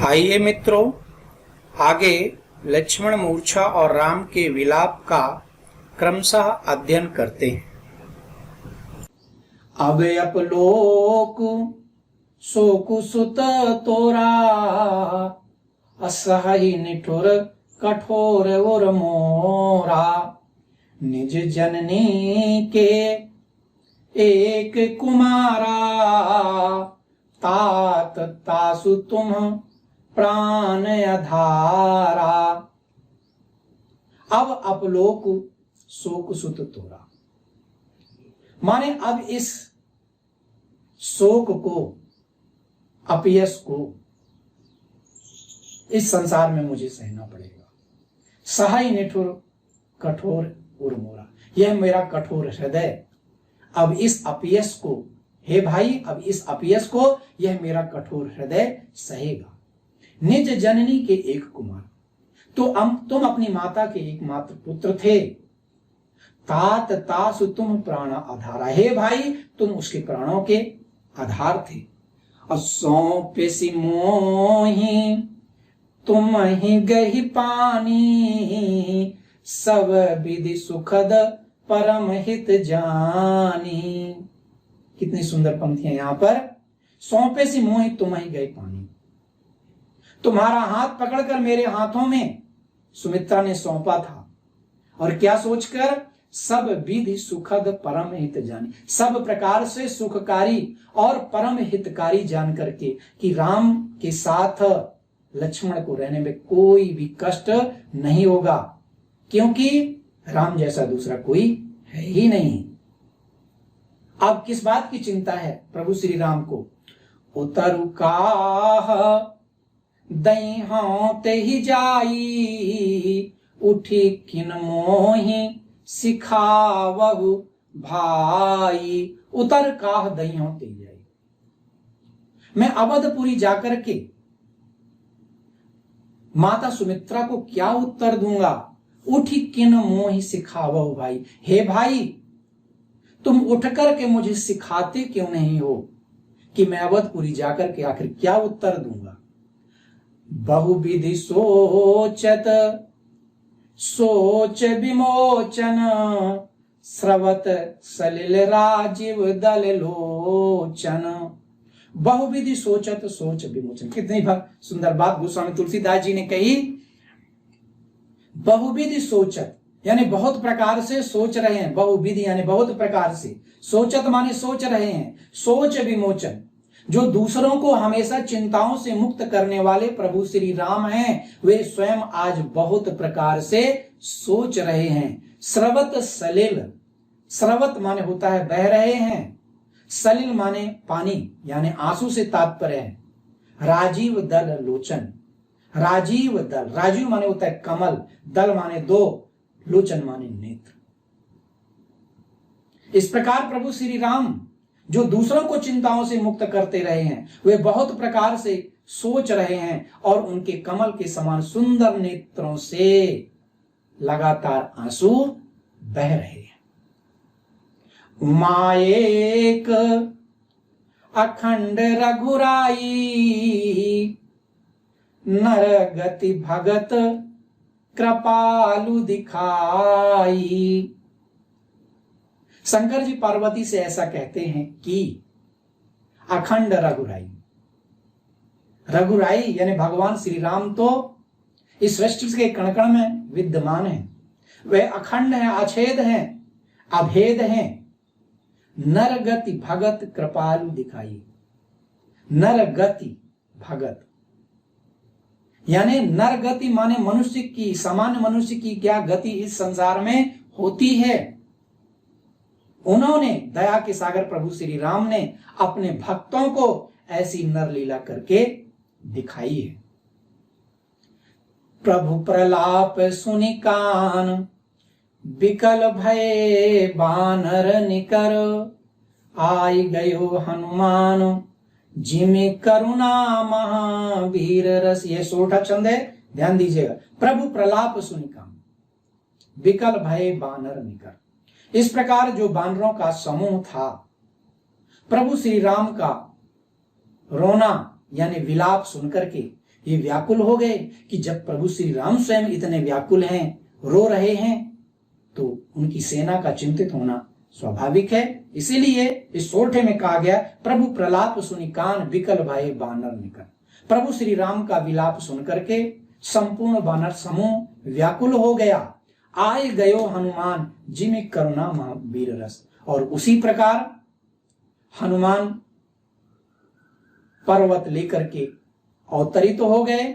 आइए मित्रों, आगे लक्ष्मण मूर्छा और राम के विलाप का क्रमशः अध्ययन करते हैं। अब अपलोक शोक सुत तोरा, असहाय निठुर कठोर उर मोरा। निज जननी के एक कुमारा, तात तासु तुम प्राण अधारा। अब अपलोक शोक सुत तोरा, माने अब इस शोक को, अपयश को इस संसार में मुझे सहना पड़ेगा। सहाय निठुर कठोर उर मोरा, यह मेरा कठोर हृदय अब इस अपयश को, हे भाई, अब इस अपयश को यह मेरा कठोर हृदय सहेगा। निज जननी के एक कुमार, तो तुम अपनी माता के एकमात्र पुत्र थे। तात तासु तुम प्राण आधारा, हे भाई तुम उसके प्राणों के आधार थे। असौंपेसी मोहि तुम ही गही पानी, सब विधि सुखद परम हित जानी। कितनी सुंदर पंक्तियां यहां पर। सौंपे सी मोहि तुम ही गए पानी, तुम्हारा हाथ पकड़कर मेरे हाथों में सुमित्रा ने सौंपा था, और क्या सोचकर, सब विधि सुखद परम हित जानी, सब प्रकार से सुखकारी और परम हितकारी जान करके कि राम के साथ लक्ष्मण को रहने में कोई भी कष्ट नहीं होगा, क्योंकि राम जैसा दूसरा कोई है ही नहीं। अब किस बात की चिंता है प्रभु श्री राम को? उतरु काह दई ते ही जाई, उठी किन मोहि सिखावहु भाई। उतर काह दई ते जाई, मैं अवधपुरी जाकर के माता सुमित्रा को क्या उत्तर दूंगा? उठी किन मोहि सिखावहु भाई, हे भाई तुम उठ करके मुझे सिखाते क्यों नहीं हो कि मैं अवधपुरी जाकर के आखिर क्या उत्तर दूंगा? बहुविधि सोचत सोच विमोचन, स्रवत सलिल राजीव दल लोचन। बहुविधि सोचत सोच विमोचन, कितनी सुंदर बात गोस्वामी तुलसीदास जी ने कही। बहुविधि सोचत यानी बहुत प्रकार से सोच रहे हैं, बहुविधि यानी बहुत प्रकार से, सोचत माने सोच रहे हैं। सोच विमोचन, जो दूसरों को हमेशा चिंताओं से मुक्त करने वाले प्रभु श्री राम हैं, वे स्वयं आज बहुत प्रकार से सोच रहे हैं। स्रवत सलिल, स्रवत माने होता है बह रहे हैं, सलिल माने पानी यानी आंसू से तात्पर्य है। राजीव दल लोचन, राजीव दल, राजीव माने होता है कमल, दल माने दो, लोचन माने नेत्र। इस प्रकार प्रभु श्री राम जो दूसरों को चिंताओं से मुक्त करते रहे हैं, वे बहुत प्रकार से सोच रहे हैं, और उनके कमल के समान सुंदर नेत्रों से लगातार आंसू बह रहे हैं। माएक अखंड रघुराई, नर गति भगत कृपालु दिखाई। शंकर जी पार्वती से ऐसा कहते हैं कि अखंड रघुराई, रघुराई यानी भगवान श्री राम तो इस सृष्टि के कण कण में विद्यमान है, वे अखंड हैं, अछेद हैं, अभेद हैं। नर गति भगत कृपालु दिखाई, नर गति भगत यानी नर गति माने मनुष्य की, सामान्य मनुष्य की क्या गति इस संसार में होती है। उन्होंने, दया के सागर प्रभु श्री राम ने अपने भक्तों को ऐसी नर लीला करके दिखाई है। प्रभु प्रलाप सुनि कान, बिकल भय बानर निकर, आई गयो हनुमान जिमि करुणा महावीर रस। ये सोठा छंद है, ध्यान दीजिएगा। प्रभु प्रलाप सुनि कान, बिकल भय बानर निकर। इस प्रकार जो बानरों का समूह था, प्रभु श्री राम का रोना यानी विलाप सुनकर के ये व्याकुल हो गए कि जब प्रभु श्री राम स्वयं इतने व्याकुल हैं, रो रहे हैं, तो उनकी सेना का चिंतित होना स्वाभाविक है। इसीलिए इस सोरठे में कहा गया, प्रभु प्रलाप सुनि कान विकल भये बानर निकल। प्रभु श्री राम का विलाप सुनकर के संपूर्ण बानर समूह व्याकुल हो गया। आए गयो हनुमान जिमि करुणा महावीर रस। और उसी प्रकार हनुमान पर्वत लेकर के अवतरित हो गए,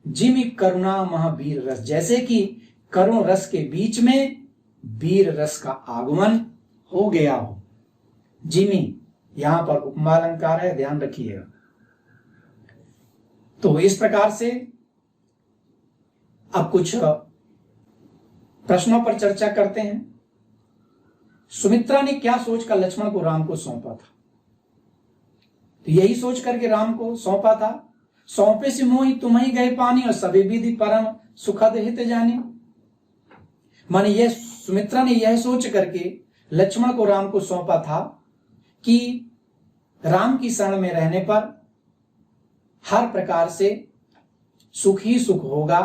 जिमि करुणा महावीर रस, जैसे कि करुण रस के बीच में वीर रस का आगमन हो गया हो। जिमि यहां पर उपमा अलंकार है, ध्यान रखिएगा। तो इस प्रकार से अब कुछ प्रश्नों पर चर्चा करते हैं। सुमित्रा ने क्या सोचकर लक्ष्मण को राम को सौंपा था? तो यही सोच करके राम को सौंपा था, सौंपे से मोहि तुम ही गए पानी और सभी विधि परम सुखद हित जाने। माने यह सुमित्रा ने यह सोच करके लक्ष्मण को राम को सौंपा था कि राम की शरण में रहने पर हर प्रकार से सुख ही सुख होगा,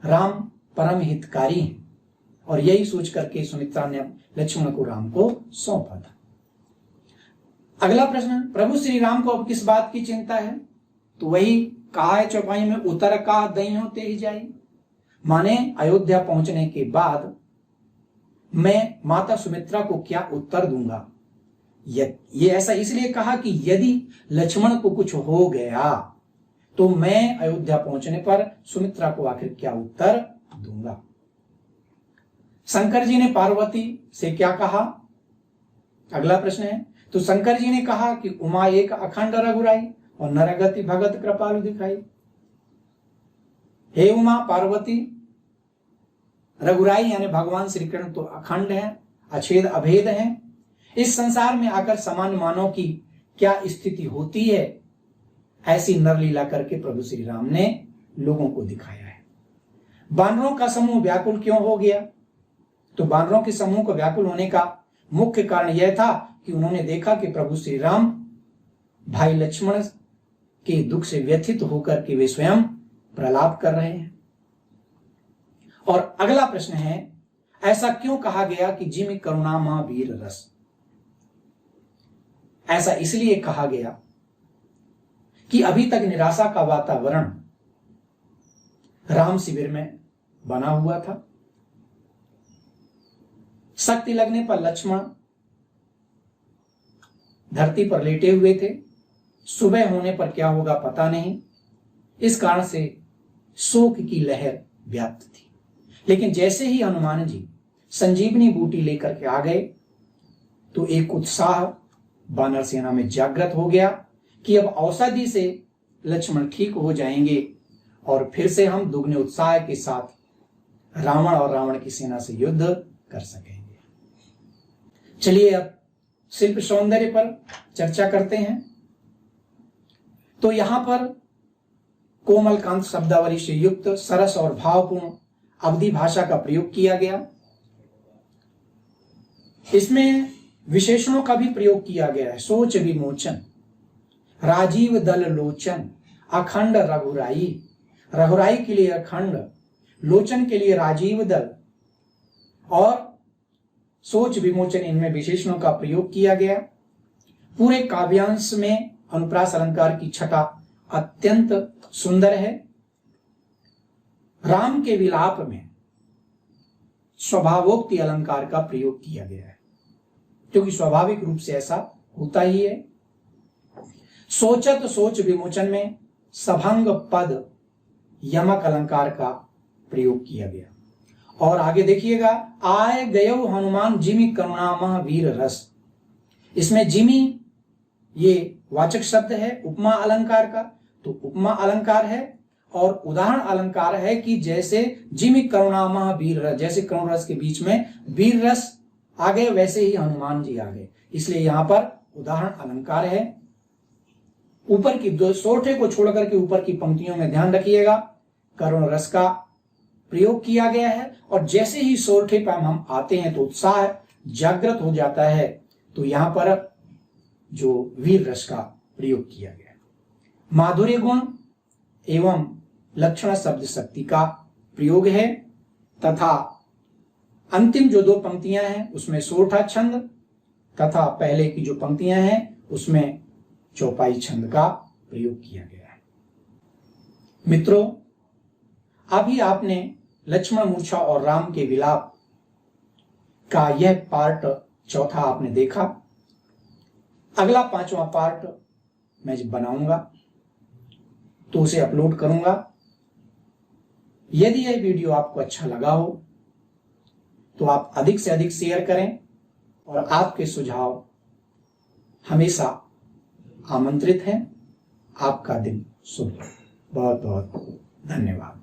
राम परम हितकारी हैं। और यही सोच करके सुमित्रा ने लक्ष्मण को राम को सौंपा था। अगला प्रश्न, प्रभु श्री राम को अब किस बात की चिंता है? तो वही कहा है चौपाई में, उतर का दई होते ही जाए। माने अयोध्या पहुंचने के बाद मैं माता सुमित्रा को क्या उत्तर दूंगा। ये ऐसा इसलिए कहा कि यदि लक्ष्मण को कुछ हो गया तो मैं अयोध्या पहुंचने पर सुमित्रा को आखिर क्या उत्तर दूंगा। शंकर जी ने पार्वती से क्या कहा? अगला प्रश्न है, तो शंकर जी ने कहा कि उमा एक अखंड रघुराई और नरगति भगत कृपालु दिखाई। हे उमा पार्वती, रघुराई यानी भगवान श्री कृष्ण तो अखंड हैं, अछेद अभेद हैं। इस संसार में आकर सामान्य मानव की क्या स्थिति होती है, ऐसी नरलीला करके प्रभु श्री राम ने लोगों को दिखाया है। बानरों का समूह व्याकुल क्यों हो गया? तो बानरों के समूह को व्याकुल होने का मुख्य कारण यह था कि उन्होंने देखा कि प्रभु श्री राम भाई लक्ष्मण के दुख से व्यथित होकर के वे स्वयं प्रलाप कर रहे हैं। और अगला प्रश्न है, ऐसा क्यों कहा गया कि जिमि करुणा महावीर रस? ऐसा इसलिए कहा गया कि अभी तक निराशा का वातावरण राम शिविर में बना हुआ था। शक्ति लगने पर लक्ष्मण धरती पर लेटे हुए थे, सुबह होने पर क्या होगा पता नहीं। इस कारण से शोक की लहर व्याप्त थी। लेकिन जैसे ही हनुमान जी संजीवनी बूटी लेकर के आ गए तो एक उत्साह बानर सेना में जागृत हो गया कि अब औषधि से लक्ष्मण ठीक हो जाएंगे और फिर से हम दुगने उत्साह के साथ रावण और रावण की सेना से युद्ध कर सकेंगे। चलिए अब शिल्प सौंदर्य पर चर्चा करते हैं। तो यहां पर कोमल कांत शब्दावली से युक्त सरस और भावपूर्ण अवधि भाषा का प्रयोग किया गया। इसमें विशेषणों का भी प्रयोग किया गया है। सोच विमोचन, राजीव दल लोचन, अखंड रघुराई, रघुराई के लिए अखंड, लोचन के लिए राजीव दल और सोच विमोचन, इनमें विशेषणों का प्रयोग किया गया। पूरे काव्यांश में अनुप्रास अलंकार की छटा अत्यंत सुंदर है। राम के विलाप में स्वभावोक्ति अलंकार का प्रयोग किया गया है, क्योंकि स्वाभाविक रूप से ऐसा होता ही है। सोचत सोच विमोचन में सभंग पद यमक अलंकार का प्रयोग किया गया। और आगे देखिएगा, आए गयो हनुमान जिमि करुणा महावीर रस। इसमें जिमि ये वाचक शब्द है उपमा अलंकार का, तो उपमा अलंकार है और उदाहरण अलंकार है कि जैसे जिमि करुणा महावीर रस, जैसे करुण रस के बीच में वीर रस आ गए वैसे ही हनुमान जी आ गए, इसलिए यहां पर उदाहरण अलंकार है। ऊपर की दो सोरठे को छोड़कर के ऊपर की पंक्तियों में ध्यान रखिएगा, करुण रस का प्रयोग किया गया है और जैसे ही सोरठे पर हम आते हैं तो उत्साह जागृत हो जाता है, तो यहां पर जो वीर रस का प्रयोग किया गया। माधुर्य गुण एवं लक्षण शब्द शक्ति का प्रयोग है तथा अंतिम जो 2 पंक्तियां हैं उसमें सोरठा छंद तथा पहले की जो पंक्तियां हैं उसमें चौपाई छंद का प्रयोग किया गया है। मित्रों, अभी आपने लक्ष्मण मूर्छा और राम के विलाप का यह पार्ट चौथा आपने देखा। अगला 5वां पार्ट मैं जब बनाऊंगा तो उसे अपलोड करूंगा। यदि यह वीडियो आपको अच्छा लगा हो तो आप अधिक से अधिक शेयर करें और आपके सुझाव हमेशा आमंत्रित हैं। आपका दिन शुभ हो। बहुत बहुत धन्यवाद।